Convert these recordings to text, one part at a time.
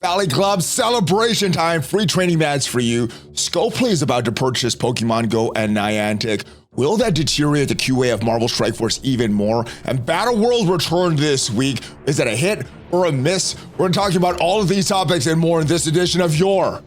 Valley Club celebration time, free training mats for you. Scopely is about to purchase Pokemon Go and Niantic. Will that deteriorate the QA of Marvel Strike Force even more? And Battleworld returned this week. Is it a hit or a miss? We're talking about all of these topics and more in this edition of your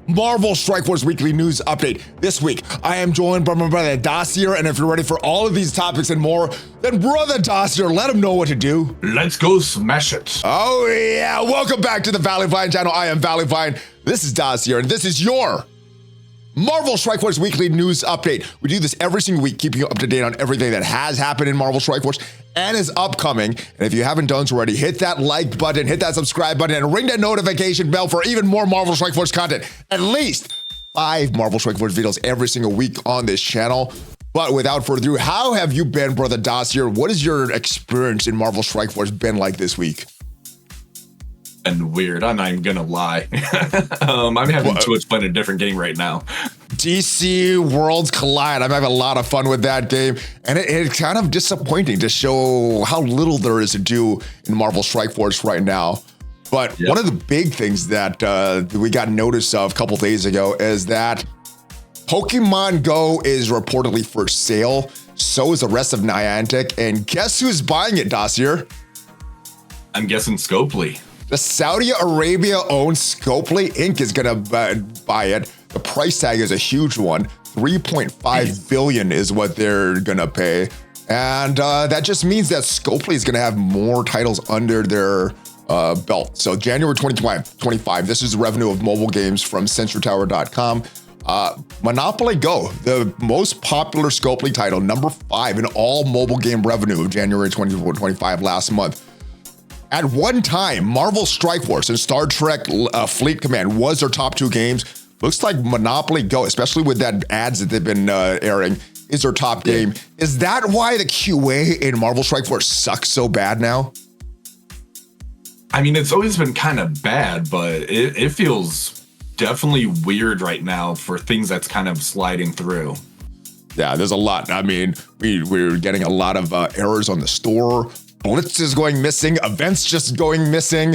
Marvel Strike Force Weekly News Update. This week, I am joined by my brother Dacier, and if you're ready for all of these topics and more, then brother Dacier, let him know what to do. Let's go smash it. Oh yeah, welcome back to the ValleyFlyin channel. I am ValleyFlyin. This is Dacier, and this is your Marvel Strike Force Weekly News Update. We do this every single week, keeping you up to date on everything that has happened in Marvel Strike Force and is upcoming. And if you haven't done so already, hit that like button, hit that subscribe button, and ring that notification bell for even more Marvel Strike Force content. At least 5 Marvel Strike Force videos every single week on this channel. But without further ado, how have you been, brother Dacier? What has your experience in Marvel Strike Force been like this week? And weird, I'm not even gonna lie. I'm having too much fun in a different game right now. DC Worlds Collide. I'm having a lot of fun with that game, and it's kind of disappointing to show how little there is to do in Marvel Strike Force right now. But one of the big things that we got notice of a couple days ago is that Pokemon Go is reportedly for sale. So is the rest of Niantic, and guess who's buying it, Dacier? I'm guessing Scopely. The Saudi Arabia-owned Scopely Inc. is gonna buy it. The price tag is a huge one. $3.5 billion is what they're gonna pay. And that just means that Scopely is gonna have more titles under their belt. So January 2025, this is the revenue of mobile games from SensorTower.com. Monopoly Go, the most popular Scopely title, number 5 in all mobile game revenue of January 2025 last month. At one time, Marvel Strike Force and Star Trek Fleet Command was their top 2 games. Looks like Monopoly Go, especially with that ads that they've been airing, is their top game. Is that why the QA in Marvel Strike Force sucks so bad now? I mean, it's always been kind of bad, but it feels definitely weird right now for things that's kind of sliding through. Yeah, there's a lot. I mean, we're getting a lot of errors on the store. Blitzes going missing, events just going missing.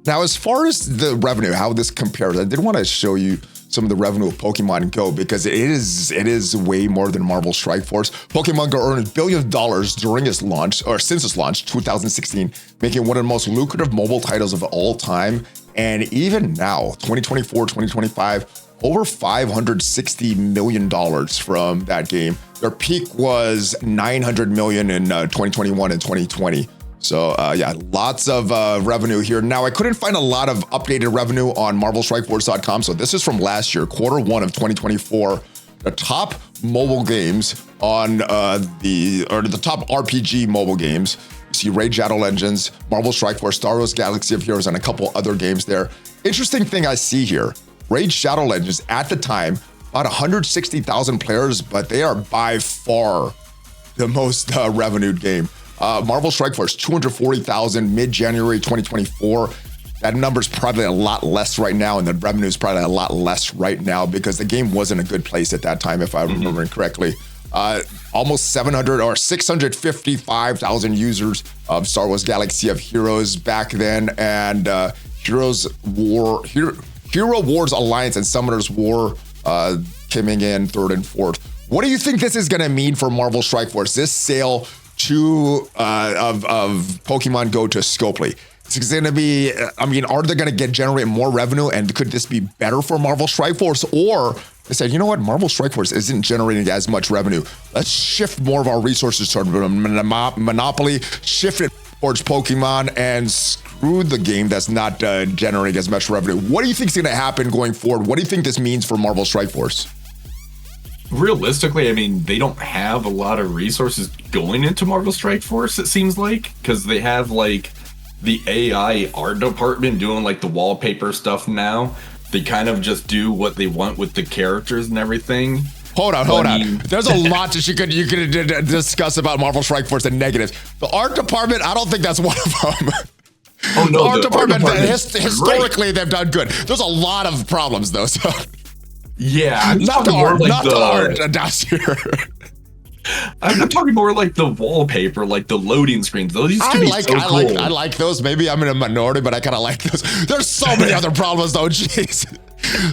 Now, as far as the revenue, how this compares, I did want to show you some of the revenue of Pokemon Go because it is way more than Marvel Strike Force. Pokemon Go earned $1 billion during its launch, or since its launch, 2016, making one of the most lucrative mobile titles of all time. And even now, 2024, 2025, over $560 million from that game. Their peak was $900 million in 2021 and 2020. So yeah, lots of revenue here. Now, I couldn't find a lot of updated revenue on MarvelStrikeForce.com. So this is from last year, Q1 of 2024. The top mobile games on the top RPG mobile games. You see Raid Shadow Legends, Marvel Strike Force, Star Wars Galaxy of Heroes, and a couple other games there. Interesting thing I see here. Raid Shadow Legends at the time, about 160,000 players, but they are by far the most revenued game. Marvel Strike Force, 240,000 mid-January 2024. That number's probably a lot less right now, and the revenue is probably a lot less right now because the game wasn't a good place at that time, if I'm remembering correctly. Almost 700 or 655,000 users of Star Wars Galaxy of Heroes back then, and Hero Wars Alliance and Summoners War coming in 3rd and 4th. What do you think this is going to mean for Marvel Strike Force? This sale of Pokemon Go to Scopely. It's going to be, I mean, are they going to generate more revenue, and could this be better for Marvel Strike Force? Or they said, you know what, Marvel Strike Force isn't generating as much revenue. Let's shift more of our resources toward Monopoly, shift it towards Pokemon, and screw the game that's not generating as much revenue. What do you think is going to happen going forward? What do you think this means for Marvel Strike Force? Realistically, I mean, they don't have a lot of resources going into Marvel Strike Force, it seems like, because they have like the AI art department doing like the wallpaper stuff now. They kind of just do what they want with the characters and everything. Hold on. There's a lot that you could discuss about Marvel Strike Force and negatives. The art department, I don't think that's one of them. Oh no, the art department historically, they've done good. There's a lot of problems though. So yeah, not the art, Dacier. I'm talking more like the wallpaper, like the loading screens. Those used to be so cool. I like those. Maybe I'm in a minority, but I kind of like those. There's so many other problems though. Jeez,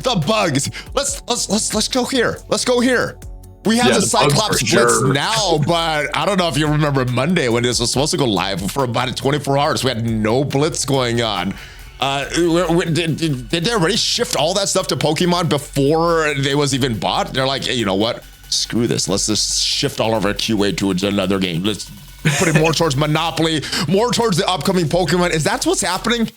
the bugs. Let's go here. Let's go here. We have the Cyclops Blitz now, but I don't know if you remember Monday when this was supposed to go live for about 24 hours. We had no Blitz going on. Did they already shift all that stuff to Pokemon before they was even bought? They're like, hey, you know what? Screw this. Let's just shift all of our QA to another game. Let's put it more towards Monopoly, more towards the upcoming Pokemon. Is that what's happening?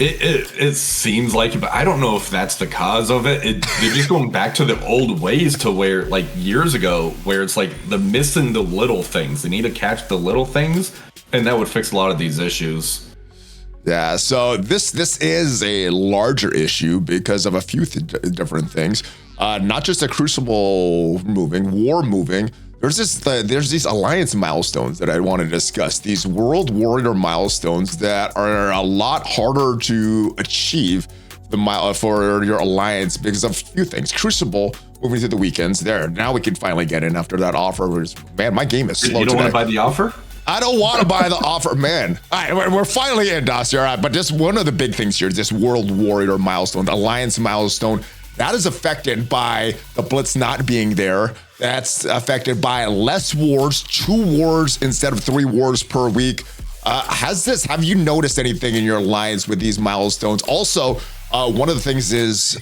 It seems like it, but I don't know if that's the cause of it. They're just going back to the old ways to where, like years ago, where it's like the missing the little things. They need to catch the little things, and that would fix a lot of these issues. Yeah, so this is a larger issue because of a few different things. Not just a Crucible moving, War moving. There's these alliance milestones that I want to discuss. These World Warrior milestones that are a lot harder to achieve for your alliance because of a few things. Crucible moving through the weekends there. Now we can finally get in after that offer. Man, my game is slow. You don't want to buy the offer? I don't want to buy the offer, man. All right, we're finally in, Dacier. All right, but just one of the big things here is this World Warrior milestone, the Alliance milestone. That is affected by the Blitz not being there. That's affected by less wars, 2 wars instead of 3 wars per week. Have you noticed anything in your alliance with these milestones? Also, one of the things is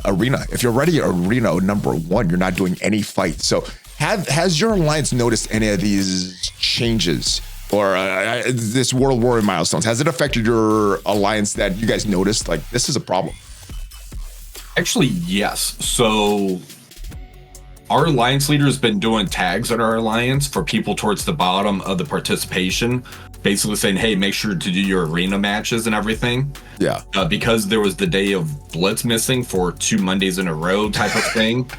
arena. If you're already arena number 1, you're not doing any fights. So has your alliance noticed any of these changes or this World Warrior milestones? Has it affected your alliance that you guys noticed? Like, this is a problem. Actually, yes. So our alliance leader has been doing tags on our alliance for people towards the bottom of the participation, basically saying, hey, make sure to do your arena matches and everything. Yeah. Because there was the day of Blitz missing for 2 Mondays in a row type of thing.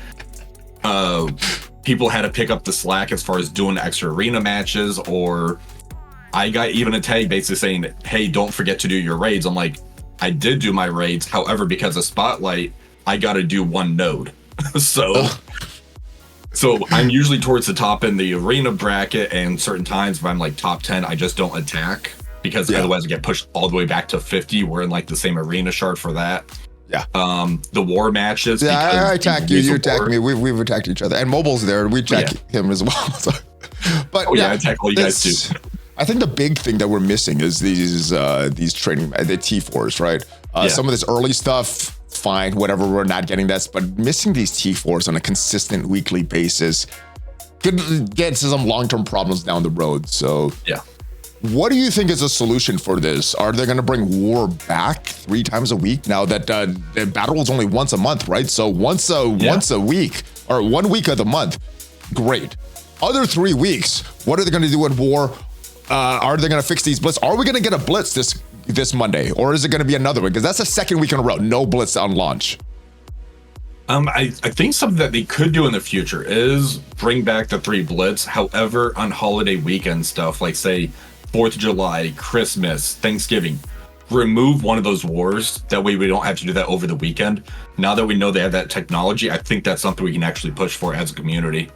People had to pick up the slack as far as doing extra arena matches, or I got even a tag basically saying, hey, don't forget to do your raids. I'm like, I did do my raids. However, because of Spotlight, I got to do 1 node. So I'm usually towards the top in the arena bracket, and certain times if I'm like top 10, I just don't attack because otherwise I get pushed all the way back to 50. We're in like the same arena chart for that. Yeah. The war matches. Yeah, I attack you. You attack me. We've attacked each other. And Mobile's there. We attack him as well. So, but I attack all you guys too. I think the big thing that we're missing is these training, the T4s, right? Some of this early stuff, fine, whatever, we're not getting that. But missing these T4s on a consistent weekly basis could get to some long-term problems down the road. So yeah. What do you think is a solution for this? Are they going to bring War back 3 times a week now that the Battleworld's only once a month, right? So once a week or 1 week of the month, great. Other 3 weeks, what are they going to do with War? Are they going to fix these Blitz? Are we going to get a Blitz this Monday, or is it going to be another one? Because that's the 2nd week in a row, no Blitz on launch. I think something that they could do in the future is bring back the 3 Blitz. However, on holiday weekend stuff, like say 4th of July, Christmas, Thanksgiving, remove one of those wars. That way we don't have to do that over the weekend. Now that we know they have that technology, I think that's something we can actually push for as a community.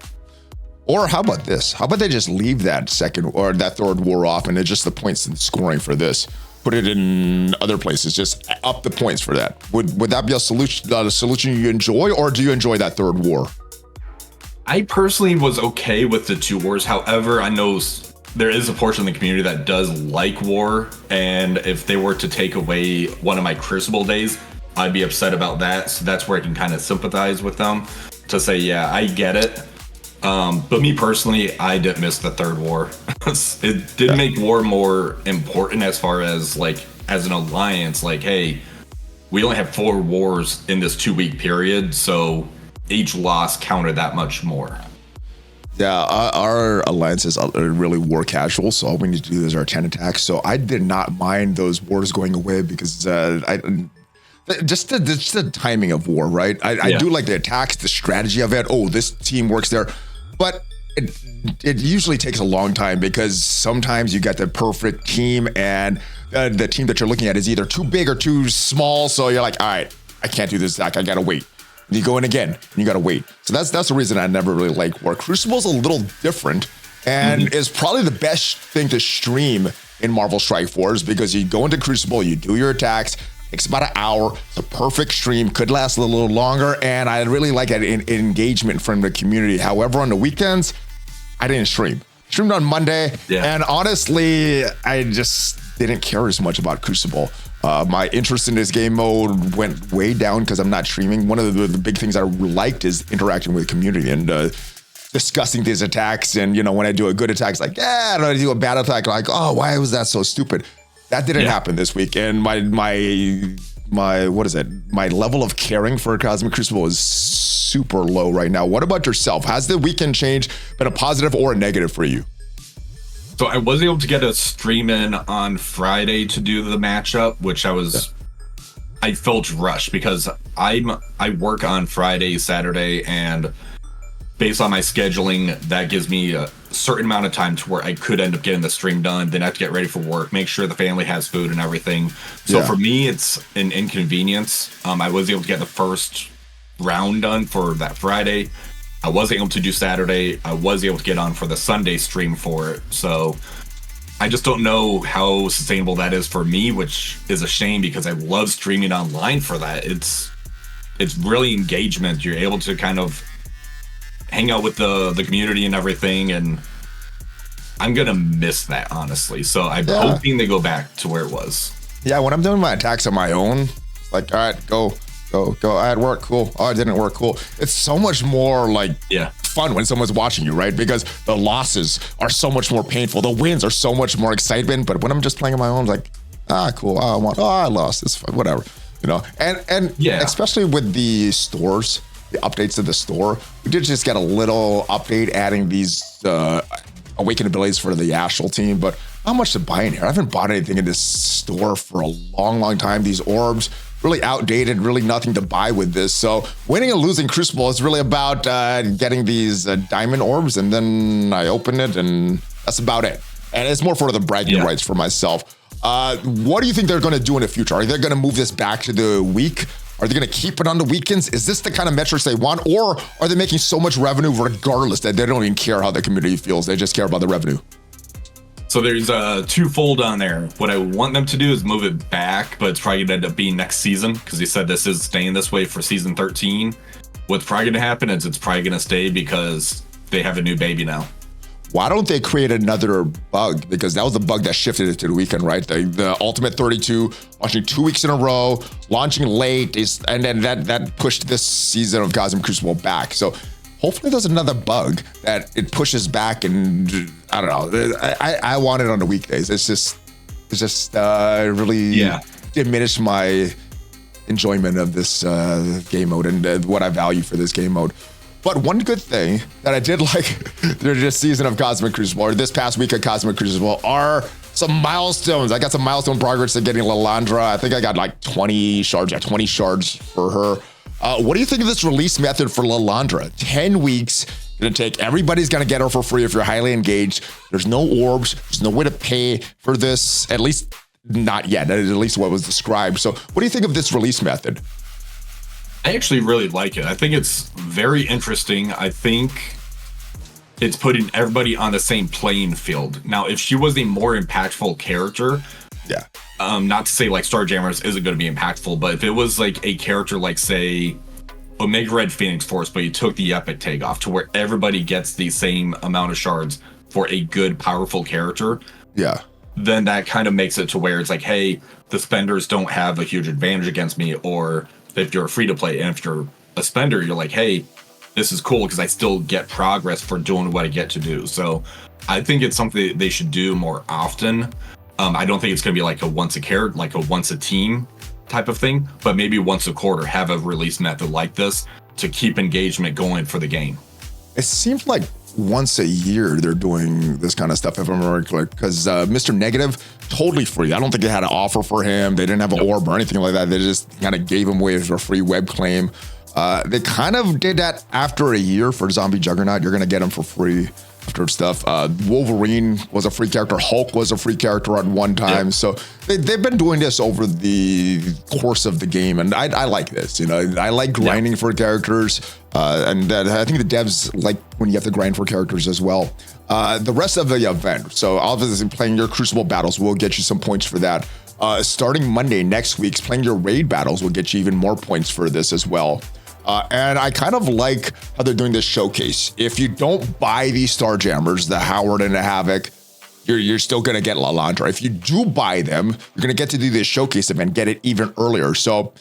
Or how about this? How about they just leave that 2nd or that 3rd war off, and it's just the points and scoring for this? Put it in other places, just up the points for that. Would that be a solution you enjoy, or do you enjoy that 3rd war? I personally was okay with the 2 wars. However, I know there is a portion of the community that does like war, and if they were to take away one of my Crucible days, I'd be upset about that. So that's where I can kind of sympathize with them to say, yeah, I get it. But me personally, I didn't miss the 3rd war. It did make war more important as far as like as an alliance, like, hey, we only have 4 wars in this 2-week period, so each loss counted that much more. Yeah, our alliances are really war casual, so all we need to do is our 10 attacks. So I did not mind those wars going away because just the timing of war, right? I do like the attacks, the strategy of it. Oh, this team works there. But it usually takes a long time because sometimes you got the perfect team, and the team that you're looking at is either too big or too small. So you're like, all right, I can't do this attack. I got to wait. You go in again, and you got to wait. So that's the reason I never really like War. Crucible's a little different, and is probably the best thing to stream in Marvel Strike Force, because you go into Crucible, you do your attacks, takes about an hour. It's a perfect stream, could last a little longer, and I really like that engagement from the community. However, on the weekends, I didn't stream. Streamed on Monday, and honestly, I just didn't care as much about Crucible. My interest in this game mode went way down because I'm not streaming. One of the big things I liked is interacting with the community and discussing these attacks. And, you know, when I do a good attack, it's like, yeah, and I do a bad attack, like, oh, why was that so stupid? That didn't happen this week. And my what is it? My level of caring for Cosmic Crucible is super low right now. What about yourself? Has the weekend change been a positive or a negative for you? So I was able to get a stream in on Friday to do the matchup, which I felt rushed because I work on Friday, Saturday, and based on my scheduling, that gives me a certain amount of time to where I could end up getting the stream done. Then I have to get ready for work, make sure the family has food and everything. So for me, it's an inconvenience. I was able to get the first round done for that Friday. I was able to do Saturday. I was able to get on for the Sunday stream for it. So I just don't know how sustainable that is for me, which is a shame because I love streaming online for that. It's really engagement. You're able to kind of hang out with the community and everything, and I'm gonna miss that, honestly. So I'm hoping they go back to where it was. Yeah, when I'm doing my attacks on my own, like, all right, go. I had work, cool. Oh, it didn't work, cool. It's so much more like fun when someone's watching you, right? Because the losses are so much more painful. The wins are so much more excitement. But when I'm just playing on my own, like, cool. I lost. It's fun, whatever, you know. And especially with the stores, the updates to the store, we did just get a little update adding these awakened abilities for the Astral team, but not much to buy in here. I haven't bought anything in this store for a long time. These orbs, really outdated, really nothing to buy with this. So winning and losing Crucible is really about getting these diamond orbs, and then I open it, and that's about it. And it's more for the bragging rights for myself. What do you think they're going to do in the future? Are they going to move this back to the week? Are they going to keep it on the weekends? Is this the kind of metrics they want? Or are they making so much revenue regardless that they don't even care how the community feels? They just care about the revenue. So there's a twofold on there. What I want them to do is move it back, but it's probably going to end up being next season because he said this is staying this way for season 13. What's probably going to happen is it's probably going to stay because they have a new baby now. Why don't they create another bug? Because that was the bug that shifted it to the weekend, right? The Ultimate 32 launching 2 weeks in a row, launching late, and then that pushed this season of Cosmic Crucible back. So hopefully there's another bug that it pushes back, and I don't know. I want it on the weekdays. It's just really diminished my enjoyment of this game mode and what I value for this game mode. But one good thing that I did like this season of Cosmic Crucible, or this past week of Cosmic Crucible, are some milestones. I got some milestone progress in getting Lilandra. I think I got like 20 shards. Yeah, 20 shards for her. What do you think of this release method for Lilandra? 10 weeks. Gonna take, everybody's gonna get her for free if you're highly engaged. There's no orbs. There's no way to pay for this. At least not yet. That is at least what was described. So what do you think of this release method? I actually really like it. I think it's very interesting. I think it's putting everybody on the same playing field. Now, if she was a more impactful character, not to say like Starjammers isn't going to be impactful, but if it was like a character like, say, Omega Red Phoenix Force, but you took the epic tag off to where everybody gets the same amount of shards for a good, powerful character, then that kind of makes it to where it's like, hey, the spenders don't have a huge advantage against me, or if you're free to play, and if you're a spender, you're like, hey, this is cool because I still get progress for doing what I get to do. So I think it's something they should do more often. I don't think it's going to be like a once a team type of thing, but maybe once a quarter have a release method like this to keep engagement going for the game. It seems like once a year they're doing this kind of stuff, if I'm remembering correct, because Mr. Negative, totally free. I don't think they had an offer for him. They didn't have an orb or anything like that. They just kind of gave him away as a free web claim. They kind of did that after a year for Zombie Juggernaut. You're going to get him for free. after stuff. Wolverine was a free character. Hulk was a free character at one time. Yeah. So they've been doing this over the course of the game, and I like this. You know, I like grinding for characters, and I think the devs like when you have to grind for characters as well. The rest of the event, so obviously playing your Crucible battles will get you some points for that. Starting Monday next week, playing your raid battles will get you even more points for this as well. And I kind of like how they're doing this showcase. If you don't buy these Starjammers, the Howard and the Havoc, you're still going to get Lilandra. If you do buy them, you're going to get to do this showcase event, get it even earlier. So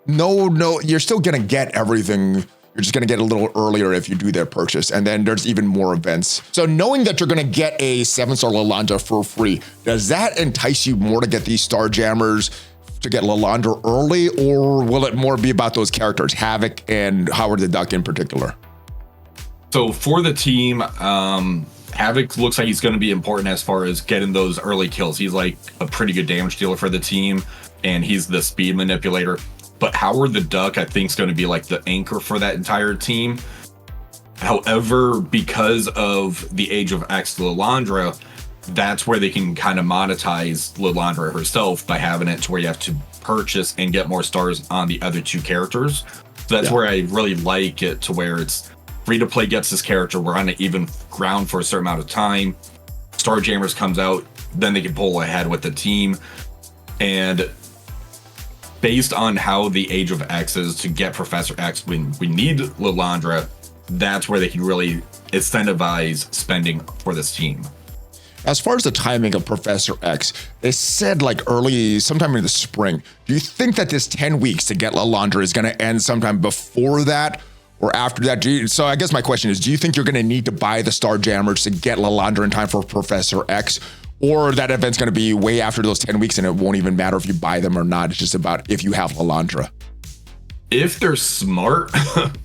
no, you're still going to get everything. You're just going to get a little earlier if you do their purchase. And then there's even more events. So knowing that you're going to get a 7-star Lilandra for free, does that entice you more to get these Starjammers to get Lilandra early, or will it more be about those characters, Havoc and Howard the Duck in particular? So for the team, Havoc looks like he's going to be important as far as getting those early kills. He's like a pretty good damage dealer for the team, and he's the speed manipulator. But Howard the Duck, I think, is going to be like the anchor for that entire team. However, because of the Age of X Lilandra, that's where they can kind of monetize Lilandra herself by having it to where you have to purchase and get more stars on the other two characters. So that's where I really like it, to where it's free to play gets this character. We're on an even ground for a certain amount of time. Starjammers comes out, then they can pull ahead with the team. And based on how the Age of X is to get Professor X when we need Lilandra, that's where they can really incentivize spending for this team. As far as the timing of Professor X, they said like early, sometime in the spring. Do you think that this 10 weeks to get Lilandra is going to end sometime before that or after that? So I guess my question is, do you think you're going to need to buy the Starjammers to get Lilandra in time for Professor X? Or that event's going to be way after those 10 weeks and it won't even matter if you buy them or not. It's just about if you have Lilandra. If they're smart,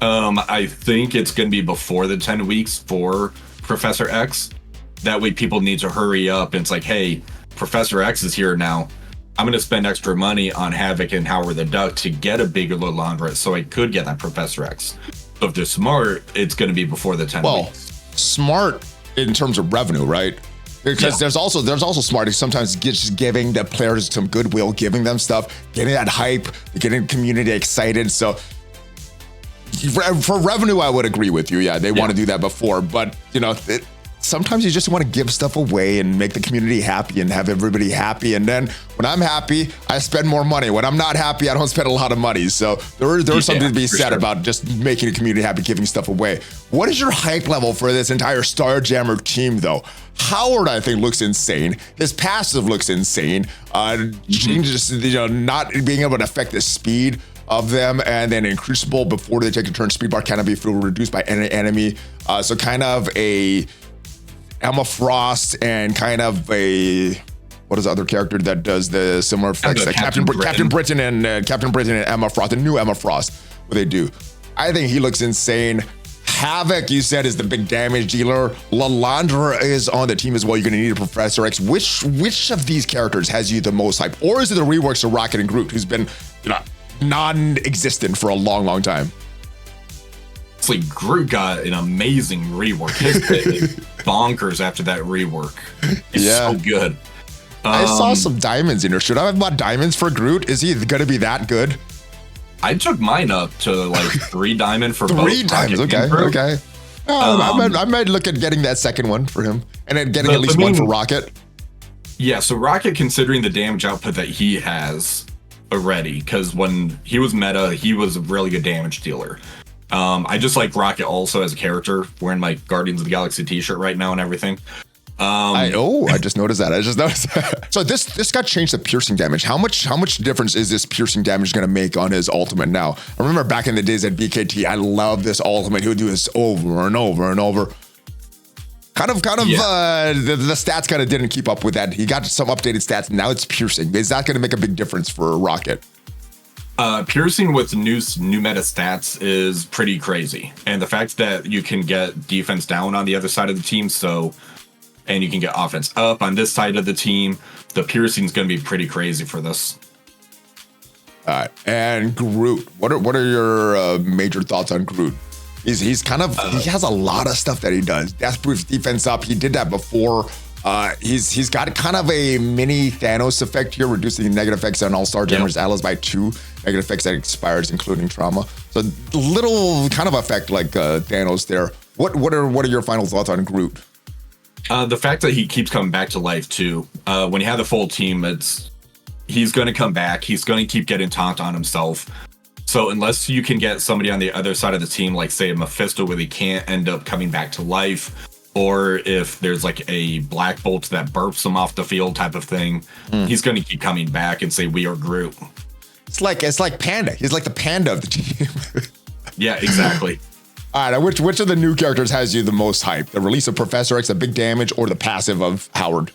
I think it's going to be before the 10 weeks for Professor X. That way people need to hurry up. And it's like, hey, Professor X is here now. I'm going to spend extra money on Havoc and Howard the Duck to get a bigger Lilandra so I could get that Professor X. So if they're smart, it's going to be before the 10 weeks. Smart in terms of revenue, right? Because there's also smart sometimes just giving the players some goodwill, giving them stuff, getting that hype, getting community excited. So for revenue, I would agree with you. Yeah, they want to do that before, but you know, sometimes you just want to give stuff away and make the community happy and have everybody happy. And then when I'm happy, I spend more money. When I'm not happy, I don't spend a lot of money. So there's something to be said about just making the community happy, giving stuff away. What is your hype level for this entire Starjammer team, though? Howard, I think, looks insane. His passive looks insane. Changes, not being able to affect the speed of them, and then in Crucible, before they take a turn, speed bar cannot be reduced by any enemy. So kind of a Emma Frost and kind of a, what is the other character that does the similar effects? Like Captain Britain and Emma Frost, the new Emma Frost, what they do. I think he looks insane. Havoc, you said, is the big damage dealer. Lilandra is on the team as well. You're going to need a Professor X. Which of these characters has you the most hype? Or is it the reworks of Rocket and Groot, who's been non-existent for a long, long time? It's like Groot got an amazing rework. His pick is bonkers after that rework. It's so good. I saw some diamonds in here. Should I have bought diamonds for Groot? Is he going to be that good? I took mine up to like 3 diamond for both. 3 diamonds, okay. I might look at getting that second one for him, and then getting at least one for Rocket. Yeah, so Rocket, considering the damage output that he has already, because when he was meta, he was a really good damage dealer. I just like Rocket also as a character, wearing my Guardians of the Galaxy t-shirt right now and everything. I just noticed that. So this got changed to piercing damage. How much difference is this piercing damage going to make on his ultimate now? I remember back in the days at BKT, I loved this ultimate. He would do this over and over and over. The stats kind of didn't keep up with that. He got some updated stats. Now it's piercing. Is that going to make a big difference for Rocket? Piercing with new meta stats is pretty crazy. And the fact that you can get defense down on the other side of the team, and you can get offense up on this side of the team, the piercing is going to be pretty crazy for this. And Groot, what are your major thoughts on Groot? He's kind of he has a lot of stuff that he does. Death proof defense up. He did that before. He's got kind of a mini Thanos effect here, reducing the negative effects on all Starjammers allies by 2 negative effects that expires, including trauma. So little kind of effect like Thanos there. What are your final thoughts on Groot? The fact that he keeps coming back to life too. When you have the full team, he's going to come back. He's going to keep getting taunt on himself. So unless you can get somebody on the other side of the team, like say a Mephisto, where he can't end up coming back to life, or if there's like a Black Bolt that burps him off the field type of thing, he's going to keep coming back and say, "We are Groot." It's like Panda. He's like the Panda of the team. Yeah, exactly. All right, which of the new characters has you the most hype? The release of Professor X, the big damage, or the passive of Howard?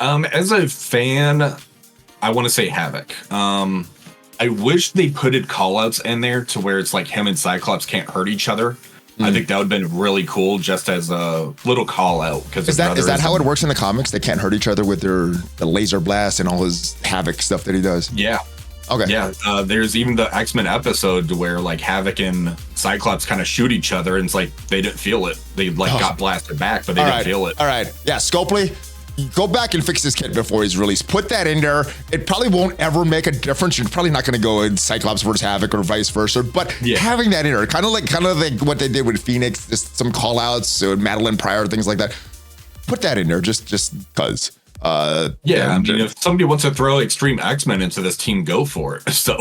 As a fan, I want to say Havoc. I wish they putted callouts in there to where it's like him and Cyclops can't hurt each other. I think that would have been really cool, just as a little call out. Because is that how it works in the comics? They can't hurt each other with the laser blast and all his Havoc stuff that he does. Yeah. Okay. Yeah. There's even the X-Men episode where like Havoc and Cyclops kind of shoot each other, and it's like they didn't feel it. They got blasted back, but they didn't feel it. All right. Yeah, Scopely, go back and fix this kit before he's released. Put that in there. It probably won't ever make a difference. You're probably not going to go in Cyclops versus Havoc or vice versa. But having that in there, kind of like what they did with Phoenix, just some call outs, Madeline Pryor, things like that. Put that in there just because. I mean, if somebody wants to throw Extreme X-Men into this team, go for it. So.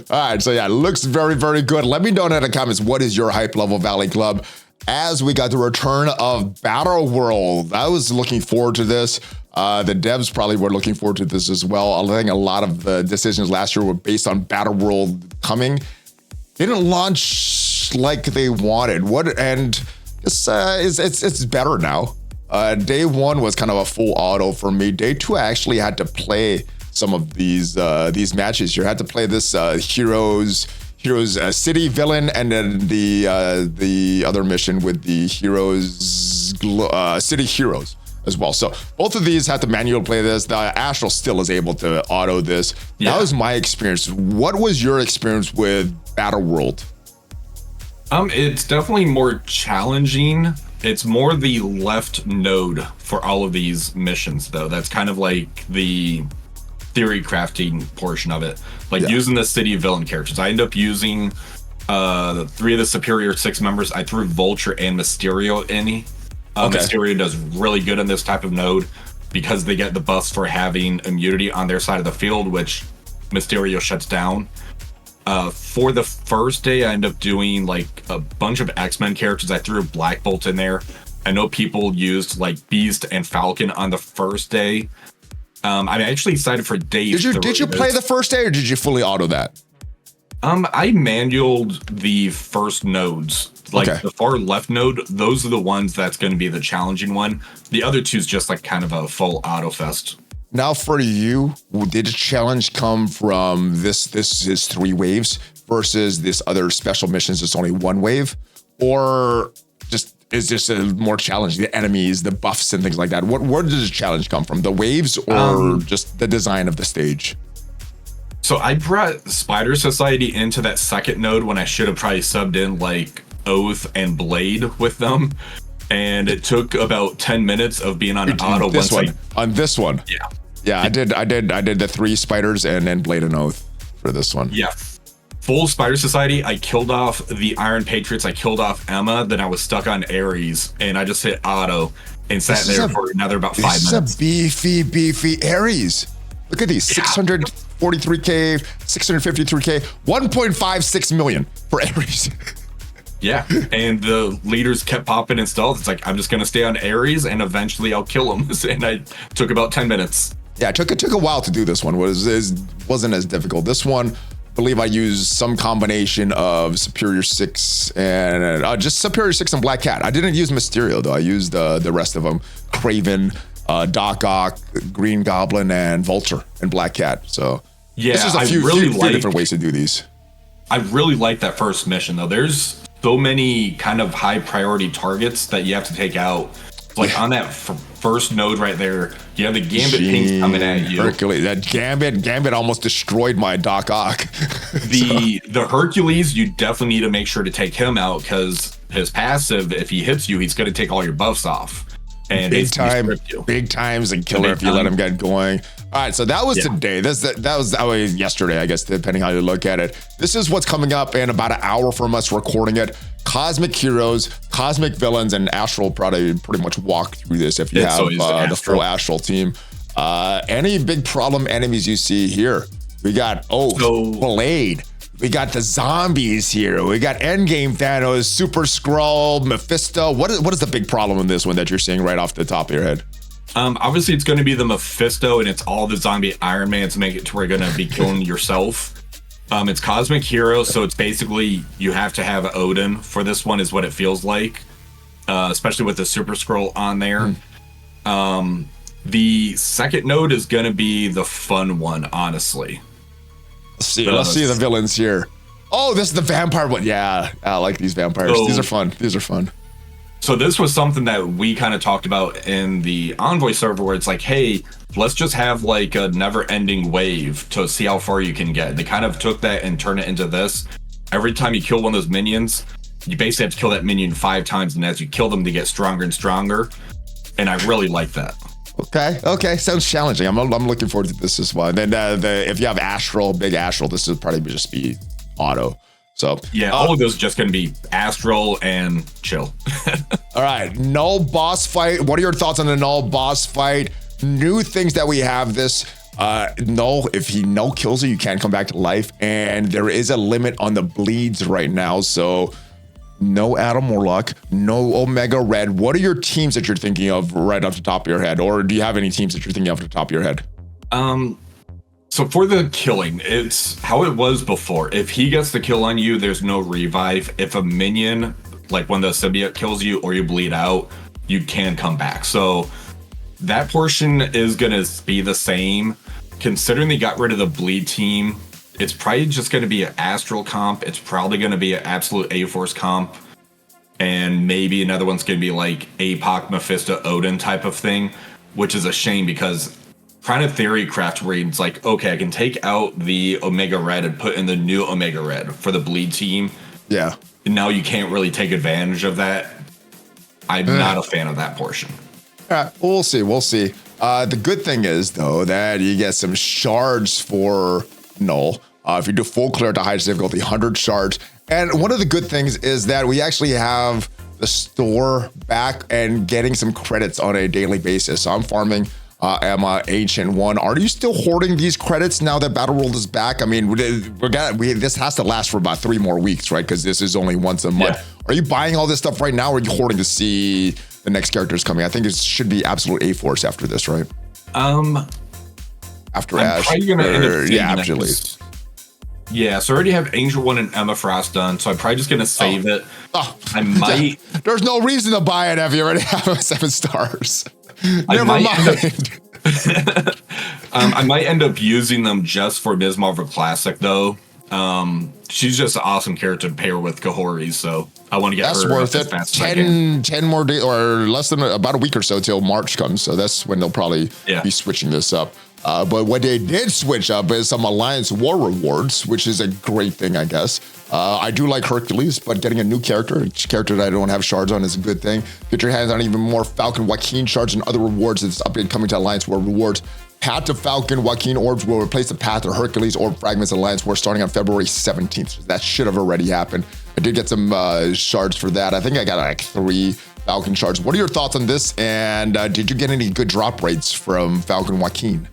All right. So yeah, looks very, very good. Let me know in the comments, what is your hype level, Valley Club? As we got the return of Battleworld, I was looking forward to this. The devs probably were looking forward to this as well. I think a lot of the decisions last year were based on Battleworld coming. Didn't launch like they wanted. It's better now. Day 1 was kind of a full auto for me. Day 2, I actually had to play some of these matches. You had to play this Heroes City Villain, and then the other mission with the Heroes City Heroes as well. So both of these had to manually play this. The Astral still is able to auto this. Yeah. That was my experience. What was your experience with Battleworld? It's definitely more challenging. It's more the left node for all of these missions, though. That's kind of like the theory crafting portion of it. Using the city villain characters. I end up using 3 of the Superior 6 members. I threw Vulture and Mysterio in. Mysterio does really good on this type of node because they get the buffs for having immunity on their side of the field, which Mysterio shuts down. For the first day, I ended up doing like a bunch of X-Men characters. I threw Black Bolt in there. I know people used like Beast and Falcon on the first day. I'm actually excited for day 3. Did you play the first day, or did you fully auto that? I manualed the first nodes. The far left node, those are the ones that's going to be the challenging one. The other 2 is just like kind of a full auto fest. Now for you, did the challenge come from this is 3 waves versus this other special missions, it's only 1 wave? Or is this a more challenging, the enemies, the buffs and things like that? Where does the challenge come from? The waves or just the design of the stage? So I brought Spider Society into that second node when I should have probably subbed in like Oath and Blade with them. And it took about 10 minutes of being on auto on this one. Yeah, I did the 3 spiders and then Blade and Oath for this one. Yeah. Full Spider Society, I killed off the Iron Patriots, I killed off Emma, then I was stuck on Ares, and I just hit auto and sat there for another about 5 minutes. This is a beefy Ares. Look at these, 643K, 653K, 1.56 million for Ares. Yeah, and the leaders kept popping installs. It's like, I'm just going to stay on Ares, and eventually I'll kill them. And I took about 10 minutes. Yeah, it took a while to do this one. Wasn't as difficult. This one, I believe I used some combination of Superior 6 and just Superior 6 and Black Cat. I didn't use Mysterio, though. I used the rest of them. Craven, Doc Ock, Green Goblin, and Vulture, and Black Cat. So yeah, this is a few different ways to do these. I really like that first mission, though. There's so many kind of high priority targets that you have to take out. Like on that first first node right there. You have the Gambit pings coming at you. Hercules, that Gambit almost destroyed my Doc Ock. The Hercules, you definitely need to make sure to take him out because his passive, if he hits you, he's going to take all your buffs off. And big times and killer if you let him get going. All right, so that was today. That was yesterday, I guess, depending how you look at it. This is what's coming up in about an hour from us recording it. Cosmic Heroes, Cosmic Villains, and Astral probably pretty much walk through this if you have the full Astral team. Any big problem enemies you see here? We got Blade. We got the zombies here. We got Endgame Thanos, Super Skrull, Mephisto. What is the big problem in this one that you're seeing right off the top of your head? Obviously, it's going to be the Mephisto, and it's all the zombie Iron Man to make it to where you're going to be killing yourself. It's Cosmic Heroes, so it's basically you have to have Odin for this one, is what it feels like, especially with the Super Skrull on there. The second node is going to be the fun one, honestly. Let's see the villains here. Oh, this is the vampire one. Yeah, I like these vampires. These are fun. So this was something that we kind of talked about in the Envoy server where it's like, hey, let's just have like a never-ending wave to see how far you can get. They kind of took that and turned it into this. Every time you kill one of those minions, you basically have to kill that minion 5 times, and as you kill them, they get stronger and stronger. And I really like that. Okay, sounds challenging. I'm looking forward to this as well. And then if you have Big Astral, this is probably just be auto. So yeah, all of those are just going to be Astral and chill. All right, null boss fight. What are your thoughts on the null boss fight? New things that we have this. Null, if he null kills you, you can't come back to life. And there is a limit on the bleeds right now. So no Adam Warlock, no Omega Red. What are your teams that you're thinking of right off the top of your head? Or do you have any teams that you're thinking of off the top of your head? So for the killing, it's how it was before. If he gets the kill on you, there's no revive. If a minion, like when the symbiote kills you or you bleed out, you can come back. So that portion is going to be the same. Considering they got rid of the bleed team, it's probably just going to be an Astral comp. It's probably going to be an absolute A-Force comp. And maybe another one's going to be like APOC, Mephisto, Odin type of thing, which is a shame because trying to theory craft where it's like, okay, I can take out the Omega Red and put in the new Omega Red for the bleed team. Yeah. And now you can't really take advantage of that. I'm not a fan of that portion. All right, we'll see. The good thing is, though, that you get some shards for null. If you do full clear to highest difficulty, 100 shards. And one of the good things is that we actually have the store back and getting some credits on a daily basis. So I'm farming Emma, Ancient One. Are you still hoarding these credits now that Battleworld is back? I mean, this has to last for about 3 more weeks, right? Because this is only once a month. Yeah. Are you buying all this stuff right now, or are you hoarding to see the next characters coming? I think it should be absolute A-Force after this, right? After I'm Ash, gonna end up actually. Yeah, so I already have Angel 1 and Emma Frost done, so I'm probably just going to save it. I might... There's no reason to buy it if you already have 7 stars. Never mind. I might end up using them just for Ms. Marvel Classic, though. She's just an awesome character to pair with Kahori, so I want to get her worth it. 10 more days, or less than about a week or so till March comes, so that's when they'll probably be switching this up. But what they did switch up is some Alliance War rewards, which is a great thing, I guess. I do like Hercules, but getting a new character that I don't have shards on, is a good thing. Get your hands on even more Falcon, Joaquin shards and other rewards. This update coming to Alliance War rewards. Path to Falcon, Joaquin Orbs will replace the Path to Hercules Orb Fragments Alliance War starting on February 17th. So that should have already happened. I did get some shards for that. I think I got like 3 Falcon shards. What are your thoughts on this? And did you get any good drop rates from Falcon Joaquin?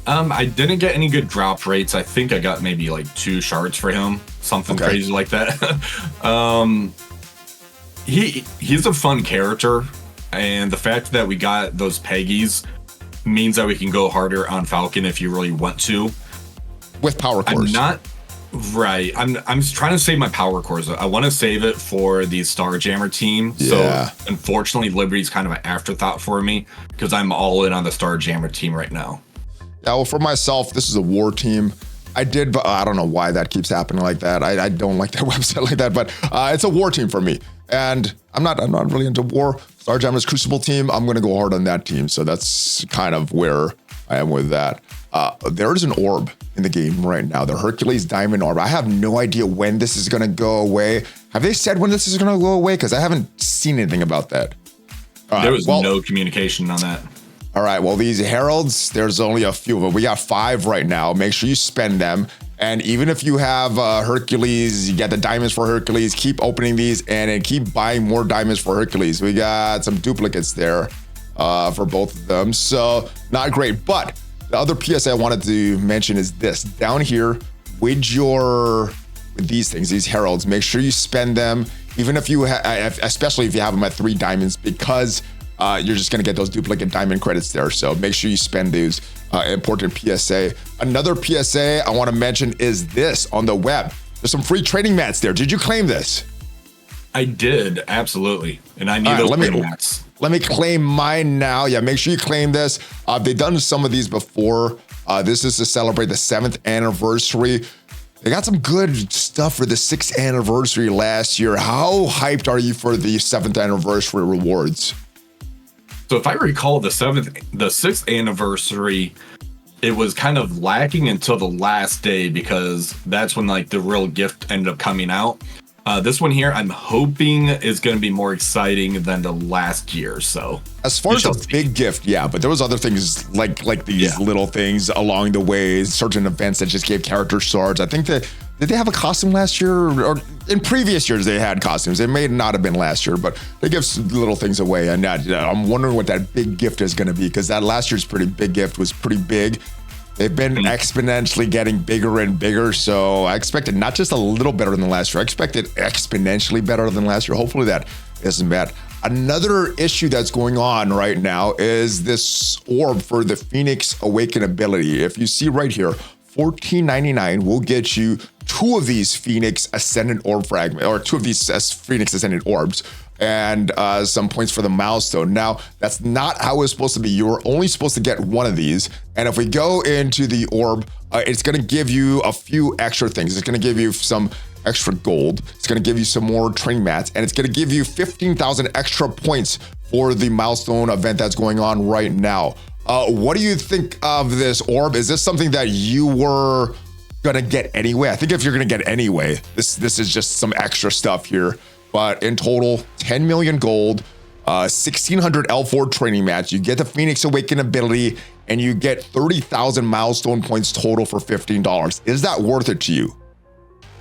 I didn't get any good drop rates. I think I got maybe like 2 shards for him, something crazy like that. He's a fun character, and the fact that we got those Peggies means that we can go harder on Falcon if you really want to. With power cores. I'm trying to save my power cores. I want to save it for the Starjammer team. Yeah. So unfortunately, Liberty's kind of an afterthought for me because I'm all in on the Starjammer team right now. Yeah, well, for myself, this is a war team. But I don't know why that keeps happening like that. I don't like that website like that, but it's a war team for me. And I'm not really into war. StarJammer's Crucible team, I'm going to go hard on that team. So that's kind of where I am with that. There's an orb in the game right now, the Hercules Diamond Orb. I have no idea when this is going to go away. Have they said when this is going to go away? Because I haven't seen anything about that. There was no communication on that. All right, well, these heralds, there's only a few of them. We got 5 right now. Make sure you spend them. And even if you have Hercules, you get the diamonds for Hercules, keep opening these and then keep buying more diamonds for Hercules. We got some duplicates there for both of them. So not great. But the other PSA I wanted to mention is this. Down here with these things, these heralds, make sure you spend them, even if you especially if you have them at 3 diamonds, because you're just going to get those duplicate diamond credits there. So make sure you spend those important PSA. Another PSA I want to mention is this on the web. There's some free trading mats there. Did you claim this? I did, absolutely. And I need those trading mats. Let me claim mine now. Yeah, make sure you claim this. They've done some of these before. This is to celebrate the 7th anniversary. They got some good stuff for the 6th anniversary last year. How hyped are you for the 7th anniversary rewards? So if I recall, the 6th anniversary, it was kind of lacking until the last day because that's when like the real gift ended up coming out. This one here, I'm hoping is going to be more exciting than the last year. So as far as a big gift, yeah, but there was other things like these little things along the way, certain events that just gave character swords. I think that did they have a costume last year or in previous years they had costumes. It may not have been last year, but they give little things away. And I'm wondering what that big gift is going to be because that last year's pretty big gift was pretty big. They've been exponentially getting bigger and bigger. So I expected not just a little better than last year. I expected exponentially better than last year. Hopefully that isn't bad. Another issue that's going on right now is this orb for the Phoenix Awaken ability. If you see right here, $14.99 will get you 2 of these Phoenix Ascendant Orb fragment, or 2 of these Phoenix Ascendant Orbs, and some points for the milestone. Now, that's not how it's supposed to be. You're only supposed to get 1 of these. And if we go into the orb, it's going to give you a few extra things. It's going to give you some extra gold. It's going to give you some more training mats, and it's going to give you 15,000 extra points for the milestone event that's going on right now. What do you think of this orb? Is this something that you were gonna get anyway? I think if you're gonna get anyway, this is just some extra stuff here. But in total, 10 million gold, 1,600 L4 training mats. You get the Phoenix Awaken ability, and you get 30,000 milestone points total for $15. Is that worth it to you?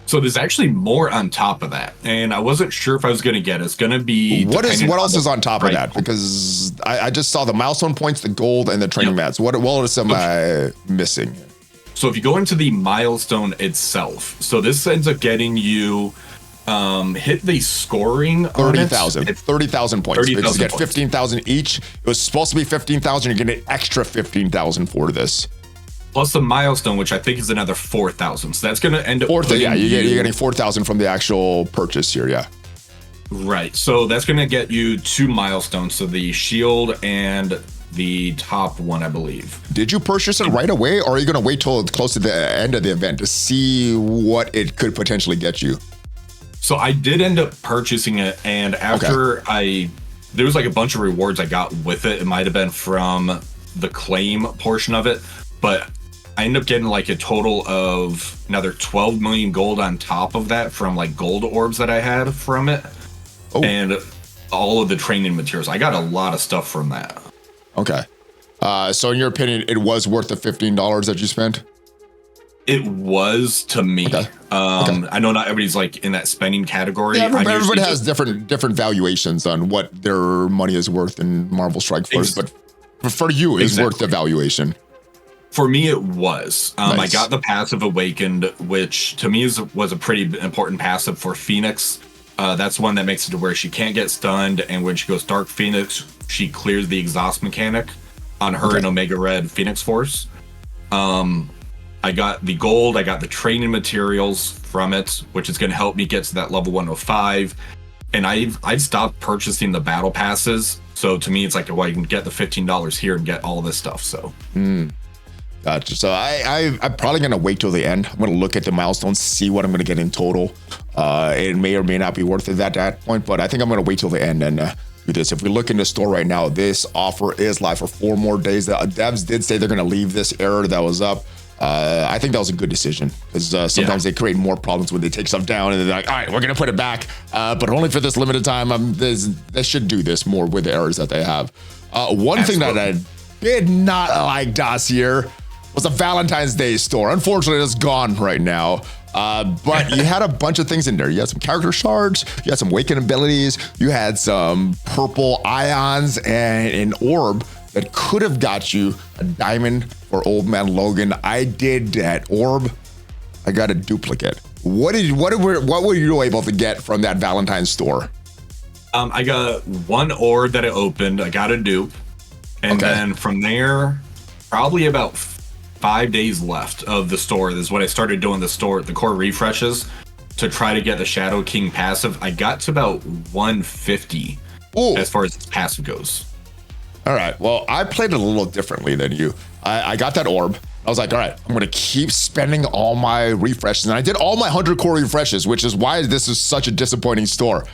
So there's actually more on top of that, and I wasn't sure if I was going to get it. It's going to be what else is on top of that? Because I just saw the milestone points, the gold, and the training mats. What else am I missing? So if you go into the milestone itself, so this ends up getting you hit the scoring 30,000. It's 30,000 points. 30,000 you get 15,000 each. It was supposed to be 15,000. You're getting an extra 15,000 for this. Plus the milestone, which I think is another 4,000. So that's going to end up. You're getting 4,000 from the actual purchase here. Yeah. Right. So that's going to get you 2 milestones. So the shield and the top one, I believe. Did you purchase it right away, or are you going to wait till close to the end of the event to see what it could potentially get you? So I did end up purchasing it, and after there was like a bunch of rewards I got with it. It might have been from the claim portion of it, but I ended up getting like a total of another 12 million gold on top of that from like gold orbs that I had from it. And all of the training materials. I got a lot of stuff from that. Okay. So in your opinion, it was worth the $15 that you spent? It was to me. Okay. I know not everybody's like in that spending category. Yeah, everybody has different valuations on what their money is worth in Marvel Strike Force, but for you, it's worth the valuation. For me, it was. Nice. I got the passive Awakened, which to me was a pretty important passive for Phoenix. That's one that makes it to where she can't get stunned, and when she goes Dark Phoenix, she clears the exhaust mechanic on her and Omega Red Phoenix Force. I got the gold, I got the training materials from it, which is going to help me get to that level 105. And I've stopped purchasing the battle passes. So to me, it's like, well, I can get the $15 here and get all this stuff. So. Gotcha. So I'm probably going to wait till the end. I'm going to look at the milestones, see what I'm going to get in total. It may or may not be worth it at that point, but I think I'm going to wait till the end and do this. If we look in the store right now, this offer is live for 4 more days. The devs did say they're going to leave this error that was up. I think that was a good decision because sometimes they create more problems when they take stuff down and they're like, all right, we're going to put it back, but only for this limited time. They should do this more with the errors that they have. One thing that I did not like, Dacier, was the Valentine's Day store. Unfortunately, it's gone right now. But you had a bunch of things in there. You had some character shards, you had some awakening abilities, you had some purple ions and an orb that could have got you a diamond for Old Man Logan. I did that orb. I got a duplicate. What were you able to get from that Valentine's store? I got 1 orb that I opened. I got a dupe. And then from there, probably about 5 days left of the store. This is when I started doing the core refreshes to try to get the Shadow King passive. I got to about 150 as far as its passive goes. All right. Well, I played it a little differently than you. I got that orb. I was like, all right, I'm going to keep spending all my refreshes. And I did all my 100 core refreshes, which is why this is such a disappointing store.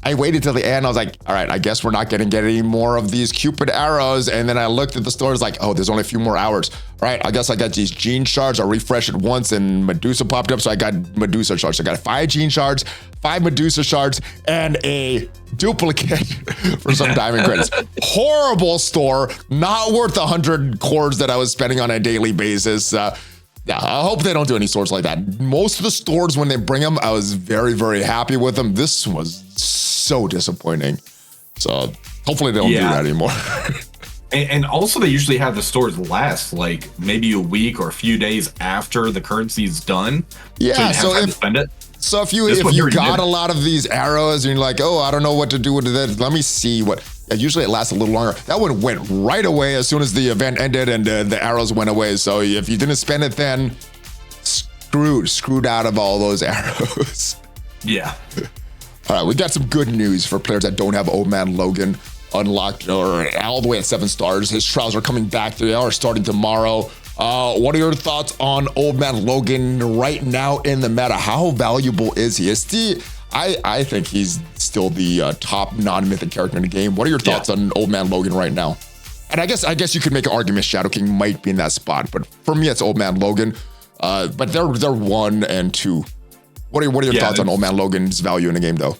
I waited till the end. I was like, all right, I guess we're not going to get any more of these Cupid arrows. And then I looked at the stores like, oh, there's only a few more hours. All right, I guess I got these gene shards. I refreshed it once and Medusa popped up. So I got Medusa shards. So I got 5 gene shards, 5 Medusa shards, and a duplicate for some diamond credits. Horrible store. Not worth the 100 cores that I was spending on a daily basis. Yeah, I hope they don't do any stores like that. Most of the stores, when they bring them, I was very, very happy with them. This was so disappointing. So hopefully they don't do that anymore. And also they usually have the stores last like maybe a week or a few days after the currency's done. Yeah, so if spend it. So if you got a lot of these arrows and you're like, oh, I don't know what to do with that. Let me see what. Usually it lasts a little longer. That one went right away as soon as the event ended and the arrows went away. So if you didn't spend it then, screwed out of all those arrows. Yeah. All right, we got some good news for players that don't have Old Man Logan unlocked or all the way at 7 stars. His trials are coming back. They are starting tomorrow. What are your thoughts on Old Man Logan right now in the meta? How valuable is he? I think he's still the top non-mythic character in the game. What are your thoughts on Old Man Logan right now? And I guess you could make an argument Shadow King might be in that spot, but for me it's Old Man Logan. But they're 1 and 2. What are your thoughts on Old Man Logan's value in the game though?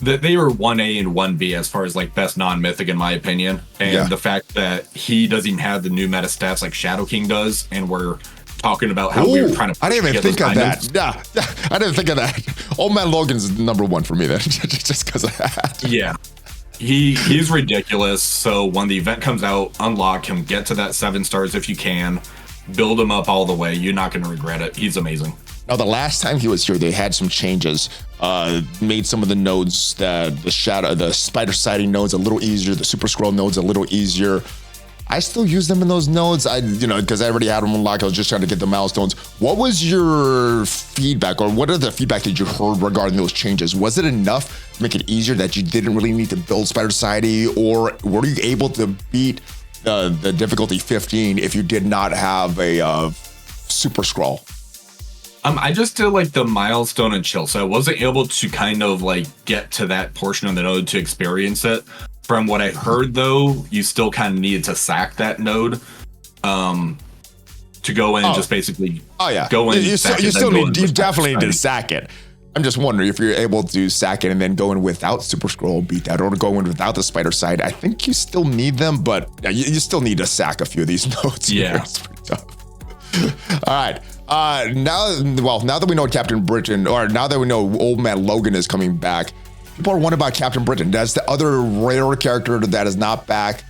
They were 1A and 1B as far as like best non-mythic in my opinion. And the fact that he doesn't even have the new meta stats like Shadow King does, and we're talking about how we were trying to. I didn't even think of that. Yeah, I didn't think of that. Old Man Logan's number 1 for me then, just because of that. Yeah, he's ridiculous. So when the event comes out, unlock him, get to that 7 stars if you can, build him up all the way. You're not going to regret it. He's amazing. Now, the last time he was here, they had some changes. Made some of the nodes, the spider sighting nodes a little easier, the super scroll nodes a little easier. I still use them in those nodes. Because I already had them unlocked. I was just trying to get the milestones. What was your feedback, or what are the feedback that you heard regarding those changes? Was it enough to make it easier that you didn't really need to build spider sighting, or were you able to beat the difficulty 15 if you did not have a super scroll? I just did like the milestone and chill, so I wasn't able to kind of like get to that portion of the node to experience it. From what I heard though, you still kind of needed to sack that node to go in and just basically go in. You definitely need to sack it. I'm just wondering if you're able to sack it and then go in without super scroll, beat that, or go in without the spider side. I think you still need them, but you still need to sack a few of these nodes. Yeah, it's pretty tough. All right. Now that we know Captain Britain, or now that we know Old Man Logan is coming back, people are wondering about Captain Britain. That's the other rare character that is not back.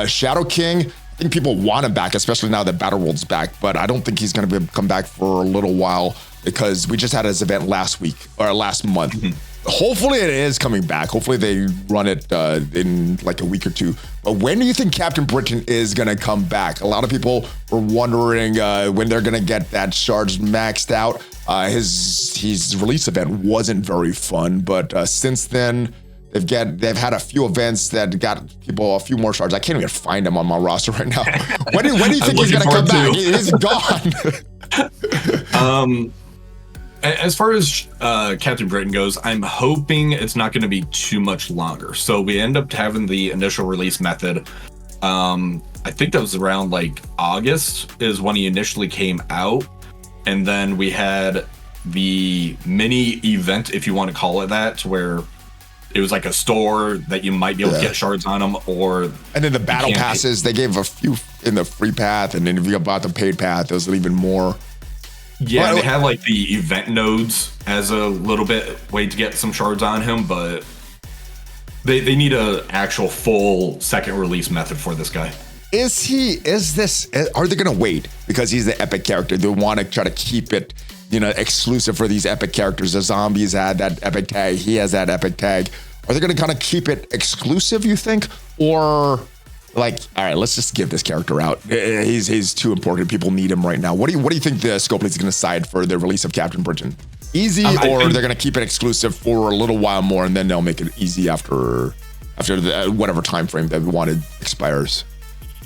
Shadow King, I think people want him back, especially now that Battleworld's back, but I don't think he's going to come back for a little while because we just had his event last month. Mm-hmm. Hopefully it is coming back. Hopefully they run it in like a week or 2. But when do you think Captain Britain is going to come back? A lot of people were wondering when they're going to get that charge maxed out. His release event wasn't very fun, but since then they've had a few events that got people a few more shards. I can't even find him on my roster right now. When do you think he's going to come back? He's gone. As far as Captain Britain goes, I'm hoping it's not going to be too much longer. So we end up having the initial release method. I think that was around like August is when he initially came out. And then we had the mini event, if you want to call it that, where it was like a store that you might be able to get shards on them, or and then the battle passes, they gave a few in the free path, and then if you bought the paid path, there was even more. Yeah, they had like the event nodes as a little bit way to get some shards on him, but they need a actual full second release method for this guy. Are they gonna wait because he's the epic character? They want to try to keep it, exclusive for these epic characters. The zombies had that epic tag, he has that epic tag. Are they gonna kind of keep it exclusive, you think? Or like, all right, let's just give this character out. He's too important. People need him right now. What do you think the Scope League is gonna decide for the release of Captain Britain? Easy, or they're gonna keep it exclusive for a little while more, and then they'll make it easy after the, whatever time frame they wanted expires.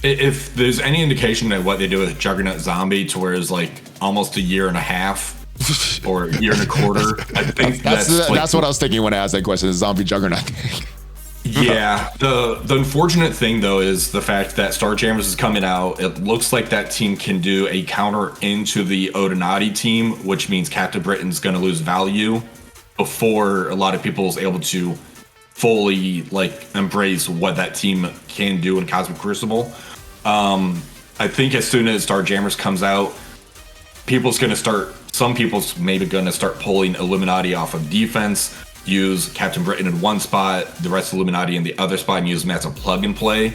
If there's any indication that what they do with Juggernaut Zombie to where it's like almost a year and a half or a year and a quarter, I think that's what I was thinking when I asked that question, the Zombie Juggernaut. Yeah, the unfortunate thing though is the fact that Starjammers is coming out. It looks like that team can do a counter into the Odinati team, which means Captain Britain's going to lose value before a lot of people is able to fully like embrace what that team can do in Cosmic Crucible. I think as soon as Starjammers comes out, some people's maybe going to start pulling Illuminati off of defense, use Captain Britain in one spot, the rest of Illuminati in the other spot, and use him as a plug and play.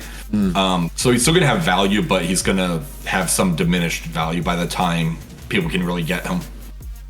So he's still going to have value, but he's going to have some diminished value by the time people can really get him.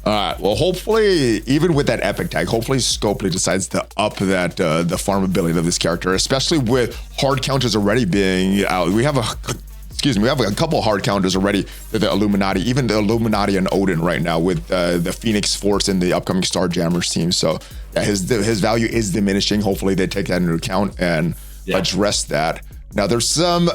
All right. Well, hopefully, even with that epic tag, hopefully Scopely decides to up that the farmability of this character, especially with hard counters already being out. We have a couple hard counters already for the Illuminati, even the Illuminati and Odin right now with the Phoenix Force and the upcoming Starjammers team. So yeah, his value is diminishing. Hopefully they take that into account and address that. Now there's some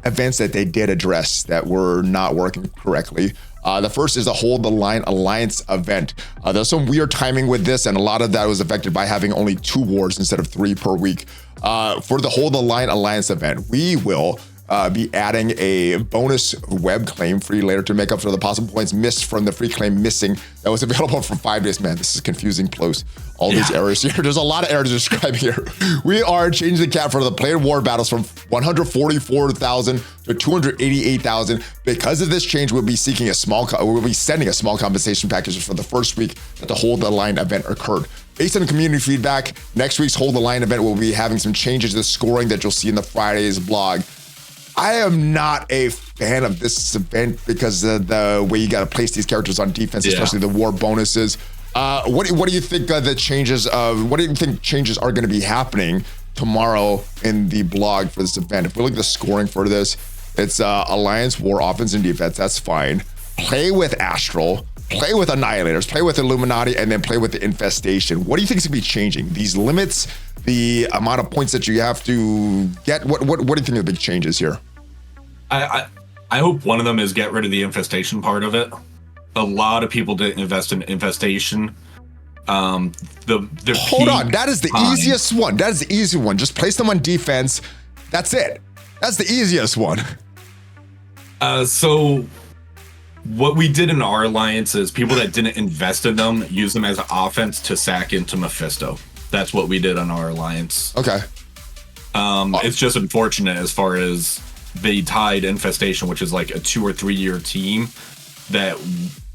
events that they did address that were not working correctly. The first is the Hold the Line Alliance event. There's some weird timing with this, and a lot of that was affected by having only 2 wars instead of 3 per week. For the Hold the Line Alliance event, we will be adding a bonus web claim free later to make up for the possible points missed from the free claim missing that was available for 5 days. Man, this is confusing close. All these errors here. There's a lot of errors to describe here. We are changing the cap for the play war battles from 144,000 to 288,000. Because of this change, we'll be sending a small compensation package for the first week that the Hold the Line event occurred. Based on community feedback, next week's Hold the Line event will be having some changes to the scoring that you'll see in the Friday's blog. I am not a fan of this event because of the way you got to place these characters on defense, especially the war bonuses. What do you think the changes of? What do you think changes are going to be happening tomorrow in the blog for this event? If we look at the scoring for this, it's Alliance, War, Offense, and Defense. That's fine. Play with Astral, play with Annihilators, play with Illuminati, and then play with the Infestation. What do you think is going to be changing? These limits, the amount of points that you have to get. What do you think are the big changes here? I hope one of them is get rid of the Infestation part of it. A lot of people didn't invest in Infestation. Hold on, that is the easiest one. That is the easy one. Just place them on defense. That's it. That's the easiest one. So what we did in our alliance is people that didn't invest in them use them as an offense to sack into Mephisto. That's what we did on our alliance. Okay. It's just unfortunate as far as they tied Infestation, which is like a 2 or 3 year team. That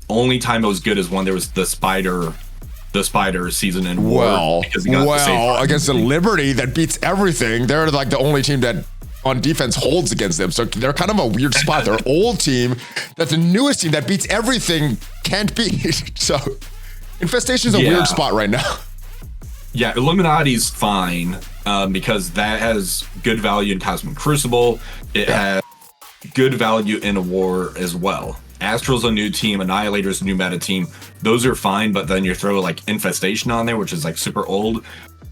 only time it was good is when there was the spider season in war. Well, against the Liberty that beats everything, they're like the only team that on defense holds against them. So they're kind of a weird spot. Their old team, that's the newest team that beats everything, can't beat. So Infestation is a weird spot right now. Yeah, Illuminati's fine because that has good value in Cosmic Crucible. It has good value in a war as well. Astral's a new team, Annihilator's a new meta team. Those are fine, but then you throw like Infestation on there, which is like super old.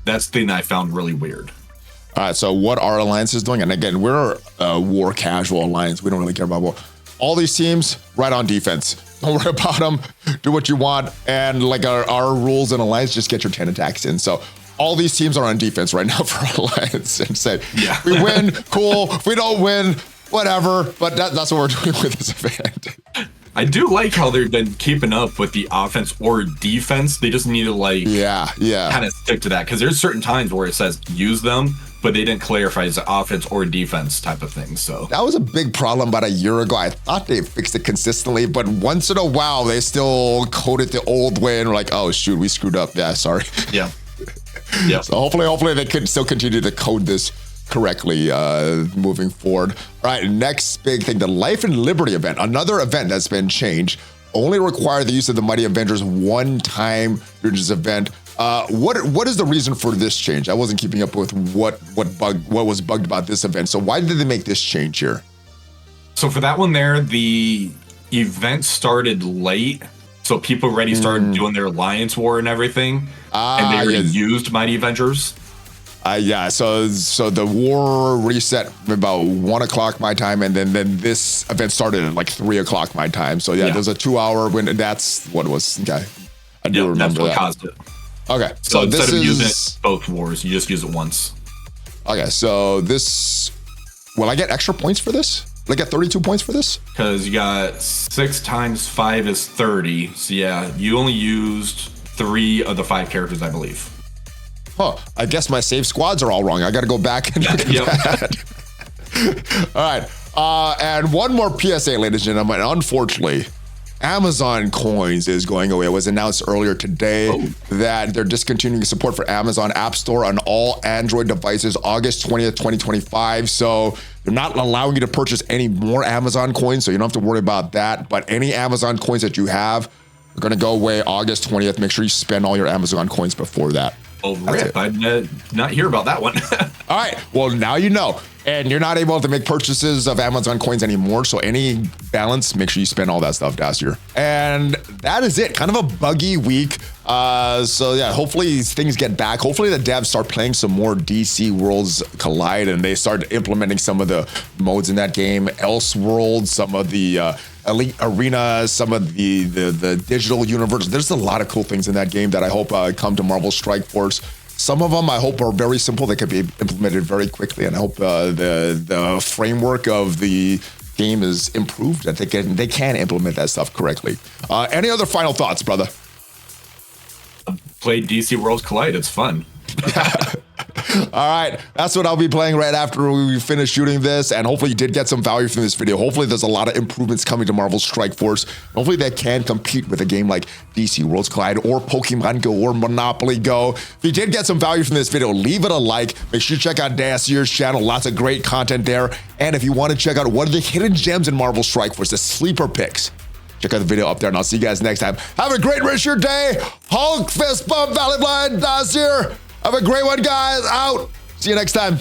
That's the thing that I found really weird. All right, so what our alliance is doing, and again, we're a war casual alliance. We don't really care about war. All these teams right on defense. Don't worry about them. Do what you want. And like our rules in Alliance, just get your 10 attacks in. So all these teams are on defense right now for Alliance and say, we win, cool. If we don't win, whatever. But that's what we're doing with this event. I do like how they've been keeping up with the offense or defense. They just need to kind of stick to that, because there's certain times where it says use them, but they didn't clarify it's offense or defense type of thing. So that was a big problem about a year ago. I thought they fixed it consistently, but once in a while they still coded the old way and were like, oh shoot, we screwed up. Yeah, sorry. Yeah. So hopefully they could still continue to code this correctly moving forward. All right, next big thing, the Life and Liberty event, another event that's been changed, only require the use of the Mighty Avengers one time during this event. What is the reason for this change? I wasn't keeping up with what was bugged about this event. So why did they make this change here? So for that one there, the event started late. So people already started doing their Alliance War and everything. And they already used Mighty Avengers. So the war reset about 1 o'clock my time, and then this event started at like 3 o'clock my time. So there's a 2 hour window. That's what it was. Okay, I do remember that's what that. caused it. Okay, so instead of using it both wars, you just use it once. Okay, so this, will I get extra points for this? Will I get 32 points for this? Because you got 6 times 5 is 30. So yeah, you only used 3 of the 5 characters, I believe. Huh, I guess my save squads are all wrong. I got to go back and look at that. All right. And one more PSA, ladies and gentlemen. Unfortunately, Amazon coins is going away. It was announced earlier today that they're discontinuing support for Amazon App Store on all Android devices August 20th, 2025. So they're not allowing you to purchase any more Amazon coins, so you don't have to worry about that. But any Amazon coins that you have are going to go away August 20th. Make sure you spend all your Amazon coins before that. Oh, rip. I did not hear about that one. All right. Well, now you know. And you're not able to make purchases of Amazon coins anymore. So any balance, make sure you spend all that stuff, Dacier. And that is it. Kind of a buggy week. So yeah, hopefully things get back. Hopefully the devs start playing some more DC Worlds Collide and they start implementing some of the modes in that game. Elseworld, some of the Elite Arena, some of the digital universe. There's a lot of cool things in that game that I hope come to Marvel Strike Force. Some of them I hope are very simple. They can be implemented very quickly, and I hope the framework of the game is improved, that they can implement that stuff correctly. Any other final thoughts, brother? Play DC Worlds Collide. It's fun. All right, that's what I'll be playing right after we finish shooting this, and hopefully you did get some value from this video. Hopefully there's a lot of improvements coming to Marvel Strike Force. Hopefully they can compete with a game like DC Worlds Collide or Pokemon Go or Monopoly Go. If you did get some value from this video, leave it a like. Make sure you check out Dacier's channel. Lots of great content there. And if you want to check out what are the hidden gems in Marvel Strike Force, the sleeper picks, check out the video up there, and I'll see you guys next time. Have a great rest of your day. Hulk fist bump, ValleyFlyin, Dacier. Have a great one, guys. Out. See you next time.